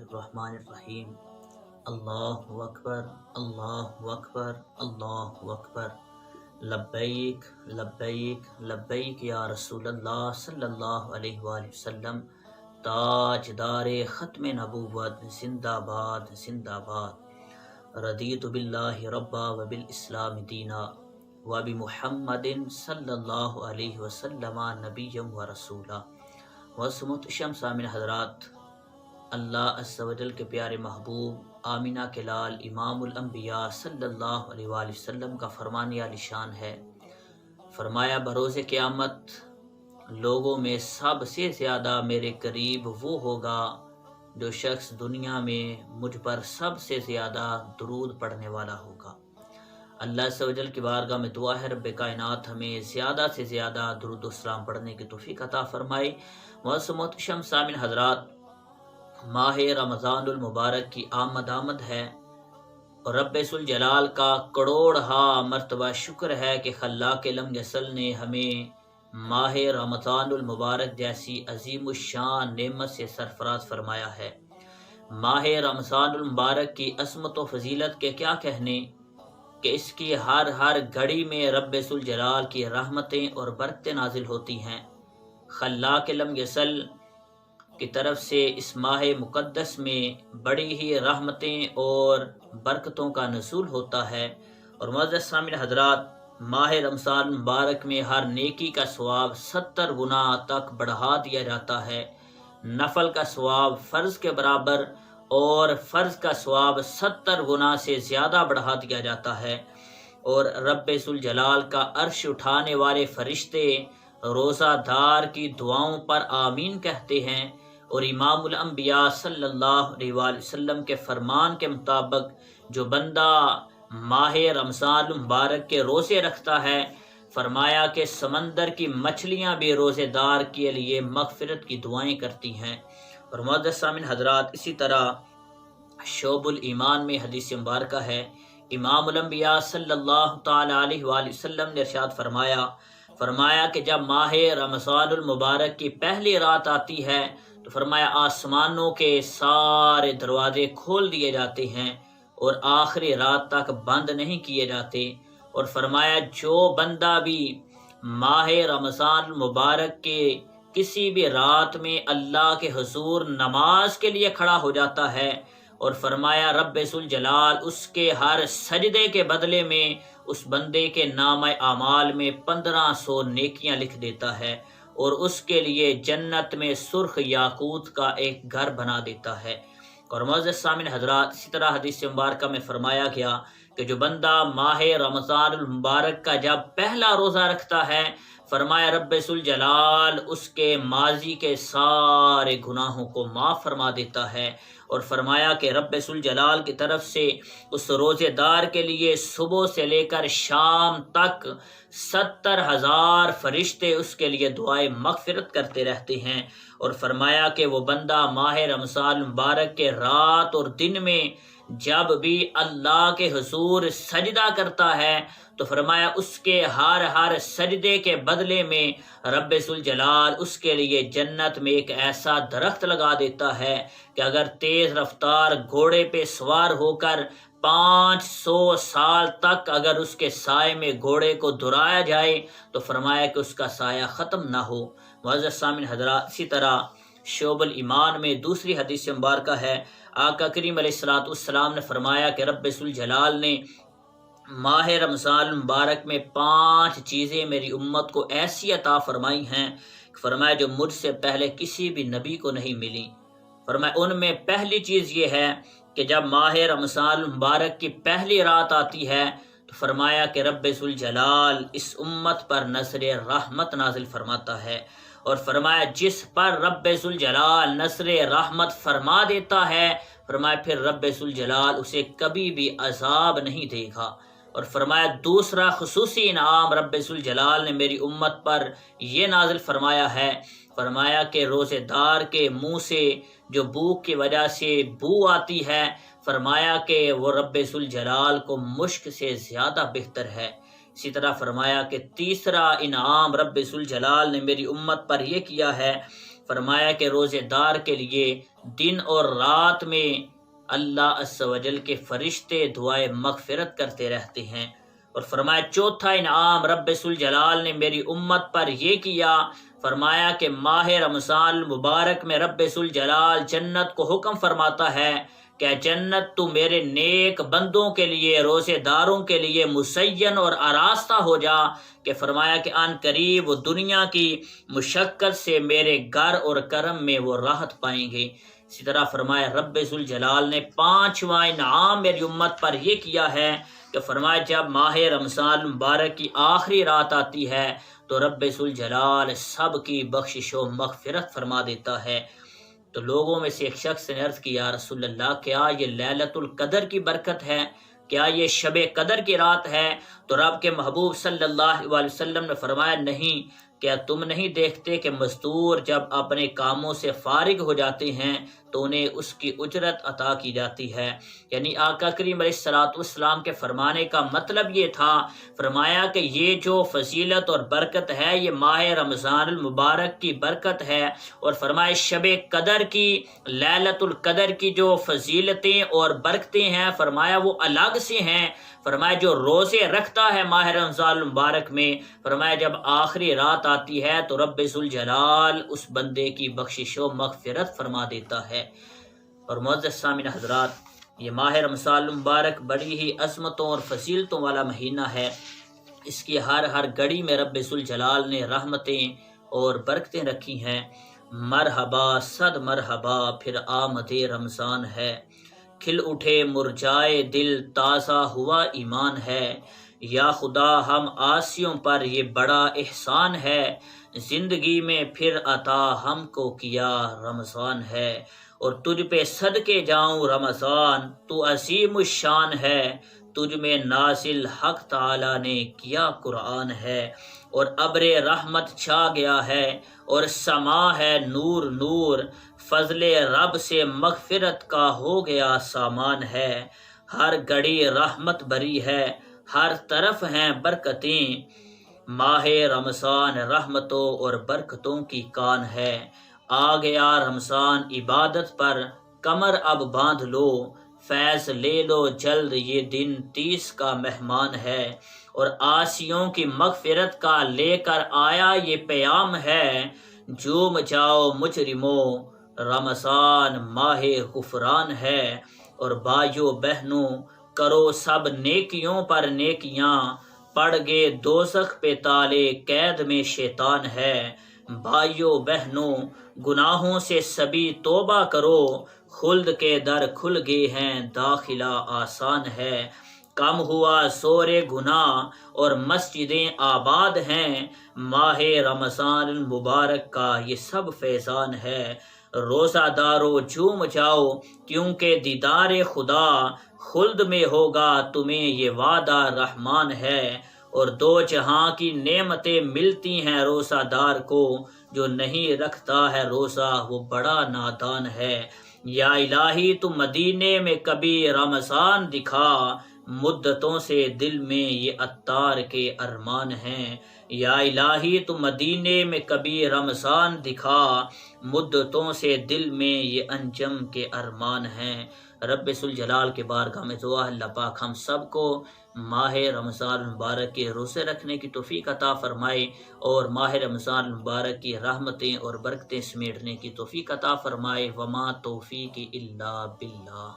الرحمن الرحیم۔ اللہ اکبر، اللہ اکبر، اللہ اکبر۔ لبیک لبیک لبیک یا رسول اللہ صلی اللہ علیہ وآلہ وسلم۔ تاجدار ختم نبوت زندہ باد زندہ باد۔ رضیت باللہ ربا وبالاسلام دینا وبمحمد صلی اللہ علیہ وسلم نبیا و رسولا۔ محتشم سامعین حضرات، اللہ عز و جل کے پیارے محبوب آمینہ کے لال امام الانبیاء صلی اللہ علیہ وآلہ وسلم کا فرمان عالی شان ہے، فرمایا بروز قیامت لوگوں میں سب سے زیادہ میرے قریب وہ ہوگا جو شخص دنیا میں مجھ پر سب سے زیادہ درود پڑھنے والا ہوگا۔ اللہ عز و جل کی بارگاہ میں دعا ہے رب کائنات ہمیں زیادہ سے زیادہ درود و سلام پڑھنے کی توفیق عطا فرمائے۔ محتشم سامعین حضرات، ماہ رمضان المبارک کی آمد ہے اور رب ذوالجلال کا کروڑہا مرتبہ شکر ہے کہ خلاق لم یزل نے ہمیں ماہ رمضان المبارک جیسی عظیم الشان نعمت سے سرفراز فرمایا ہے۔ ماہ رمضان المبارک کی عظمت و فضیلت کے کیا کہنے کہ اس کی ہر گھڑی میں رب ذوالجلال کی رحمتیں اور برکتیں نازل ہوتی ہیں۔ خلاق لم یزل کی طرف سے اس ماہ مقدس میں بڑی ہی رحمتیں اور برکتوں کا نزول ہوتا ہے۔ اور معزز سامعین حضرات، ماہ رمضان مبارک میں ہر نیکی کا ثواب 70 گنا تک بڑھا دیا جاتا ہے۔ نفل کا ثواب فرض کے برابر اور فرض کا ثواب 70 گنا سے زیادہ بڑھا دیا جاتا ہے۔ اور رب ذوالجلال کا عرش اٹھانے والے فرشتے روزہ دار کی دعاؤں پر آمین کہتے ہیں، اور امام الانبیاء صلی اللہ علیہ وآلہ وسلم کے فرمان کے مطابق جو بندہ ماہ رمضان مبارک کے روزے رکھتا ہے، فرمایا کہ سمندر کی مچھلیاں بھی روزے دار کے لیے مغفرت کی دعائیں کرتی ہیں۔ اور معزز سامعین حضرات، اسی طرح شعب الایمان میں حدیث مبارکہ ہے، امام الانبیاء صلی اللہ تعالی علیہ وآلہ وسلم نے ارشاد فرمایا کہ جب ماہ رمضان المبارک کی پہلی رات آتی ہے تو فرمایا آسمانوں کے سارے دروازے کھول دیے جاتے ہیں اور آخری رات تک بند نہیں کیے جاتے۔ اور فرمایا جو بندہ بھی ماہ رمضان المبارک کے کسی بھی رات میں اللہ کے حضور نماز کے لیے کھڑا ہو جاتا ہے، اور فرمایا رب ذوالجلال اس کے ہر سجدے کے بدلے میں اس بندے کے نامہ اعمال میں 1500 نیکیاں لکھ دیتا ہے، اور اس کے لیے جنت میں سرخ یاقوت کا ایک گھر بنا دیتا ہے۔ اور معزز سامعین حضرات، اسی طرح حدیث مبارکہ میں فرمایا گیا کہ جو بندہ ماہ رمضان المبارک کا جب پہلا روزہ رکھتا ہے، فرمایا رب ذوالجلال اس کے ماضی کے سارے گناہوں کو معاف فرما دیتا ہے، اور فرمایا کہ رب ذوالجلال کی طرف سے اس روزے دار کے لیے صبح سے لے کر شام تک 70,000 فرشتے اس کے لیے دعائیں مغفرت کرتے رہتے ہیں۔ اور فرمایا کہ وہ بندہ ماہ رمضان مبارک کے رات اور دن میں جب بھی اللہ کے حضور سجدہ کرتا ہے تو فرمایا اس کے ہر سجدے کے بدلے میں رب ذوالجلال اس کے لیے جنت میں ایک ایسا درخت لگا دیتا ہے کہ اگر تیز رفتار گھوڑے پہ سوار ہو کر 500 سال تک اگر اس کے سائے میں گھوڑے کو درایا جائے تو فرمایا کہ اس کا سایہ ختم نہ ہو۔ معزز سامعین حضرات، اسی طرح شعب الایمان میں دوسری حدیث مبارکہ ہے، آقا کریم علیہ السلام نے فرمایا کہ رب ذوالجلال نے ماہ رمضان مبارک میں 5 چیزیں میری امت کو ایسی عطا فرمائی ہیں، فرمایا جو مجھ سے پہلے کسی بھی نبی کو نہیں ملی۔ فرمایا ان میں پہلی چیز یہ ہے کہ جب ماہ رمضان مبارک کی پہلی رات آتی ہے تو فرمایا کہ رب ذوالجلال اس امت پر نظر رحمت نازل فرماتا ہے، اور فرمایا جس پر رب ذوالجلال نظر رحمت فرما دیتا ہے، فرمایا پھر رب ذوالجلال اسے کبھی بھی عذاب نہیں دے گا۔ اور فرمایا دوسرا خصوصی انعام رب ذوالجلال نے میری امت پر یہ نازل فرمایا ہے، فرمایا کہ روزے دار کے منہ سے جو بھوک کی وجہ سے بو آتی ہے، فرمایا کہ وہ رب ذوالجلال کو مشک سے زیادہ بہتر ہے۔ اسی طرح فرمایا کہ تیسرا انعام رب ذوالجلال نے میری امت پر یہ کیا ہے فرمایا کہ روزے دار کے لیے دن اور رات میں اللہ عز و جل کے فرشتے دعائے مغفرت کرتے رہتے ہیں۔ اور فرمایا چوتھا انعام رب ذوالجلال نے میری امت پر یہ کیا، فرمایا کہ ماہ رمضان المبارک میں رب ذوالجلال جنت کو حکم فرماتا ہے کہ جنت تو میرے نیک بندوں کے لیے، روزے داروں کے لیے مزین اور آراستہ ہو جا، کہ فرمایا کہ آن قریب وہ دنیا کی مشقت سے میرے گھر اور کرم میں وہ راحت پائیں گے۔ اسی طرح فرمایا رب ذوالجلال نے پانچواں انعام میری امت پر یہ کیا ہے کہ فرمایا جب ماہ رمضان مبارک کی آخری رات آتی ہے تو رب ذوالجلال سب کی بخشش و مغفرت فرما دیتا ہے۔ تو لوگوں میں سے ایک شخص نے عرض کی یا رسول اللہ کیا یہ لیلۃ القدر کی برکت ہے، کیا یہ شب قدر کی رات ہے؟ تو رب کے محبوب صلی اللہ علیہ وسلم نے فرمایا نہیں، کیا تم نہیں دیکھتے کہ مزدور جب اپنے کاموں سے فارغ ہو جاتے ہیں تو انہیں اس کی اجرت عطا کی جاتی ہے؟ یعنی آقا کریم علیہ الصلوۃ والسلام کے فرمانے کا مطلب یہ تھا، فرمایا کہ یہ جو فضیلت اور برکت ہے یہ ماہ رمضان المبارک کی برکت ہے، اور فرمایا شب قدر کی، لیلۃ القدر کی جو فضیلتیں اور برکتیں ہیں فرمایا وہ الگ سے ہیں۔ فرمایا جو روزے رکھتا ہے ماہ رمضان المبارک میں، فرمایا جب آخری رات آتی ہے تو رب ذوالجلال اس بندے کی بخشش و مغفرت فرما دیتا ہے۔ اور معزز سامعین حضرات، یہ ماہ رمضان المبارک بڑی ہی عظمتوں اور فضیلتوں والا مہینہ ہے۔ اس کی ہر گھڑی میں رب ذوالجلال نے رحمتیں اور برکتیں رکھی ہیں۔ مرحبا صد مرحبا پھر آمد رمضان ہے، کھل اٹھے مرجائے دل تازہ ہوا ایمان ہے، یا خدا ہم عاصیوں پر یہ بڑا احسان ہے، زندگی میں پھر عطا ہم کو کیا رمضان ہے، اور تجھ پہ صدقے جاؤں رمضان تو عظیم الشان ہے، تجھ میں نازل حق تعالی نے کیا قرآن ہے، اور ابر رحمت چھا گیا ہے اور سما ہے نور نور، فضل رب سے مغفرت کا ہو گیا سامان ہے، ہر گھڑی رحمت بری ہے ہر طرف ہیں برکتیں، ماہ رمضان رحمتوں اور برکتوں کی کان ہے، آ گیا رمضان عبادت پر کمر اب باندھ لو، فیض لے لو جلد یہ دن 30 کا مہمان ہے، اور عاصیوں کی مغفرت کا لے کر آیا یہ پیام ہے، جوم جاؤ مجرموں رمضان ماہ غفران ہے، اور بھائیو بہنوں کرو سب نیکیوں پر نیکیاں، پڑ گئے دوزخ پہ تالے قید میں شیطان ہے، بھائیو بہنوں گناہوں سے سبھی توبہ کرو، خلد کے در کھل گئے ہیں داخلہ آسان ہے، کم ہوا زور گناہ اور مسجدیں آباد ہیں، ماہ رمضان المبارک کا یہ سب فیضان ہے، روزہ دارو جھوم جاؤ کیونکہ دیدار خدا خلد میں ہوگا تمہیں یہ وعدہ رحمان ہے، اور دو جہاں کی نعمتیں ملتی ہیں روزہ دار کو، جو نہیں رکھتا ہے روزہ وہ بڑا نادان ہے، یا الہی تو مدینے میں کبھی رمضان دکھا، مدتوں سے دل میں یہ عطار کے ارمان ہیں، یا الہی تو مدینے میں کبھی رمضان دکھا، مدتوں سے دل میں یہ انجم کے ارمان ہیں۔ رب ذوالجلال کے بارگاہ میں دعا اللہ پاک ہم سب کو ماہ رمضان المبارک کے روزے رکھنے کی توفیق عطا فرمائے، اور ماہ رمضان المبارک کی رحمتیں اور برکتیں سمیٹنے کی توفیق عطا فرمائے، وما توفیق الا باللہ۔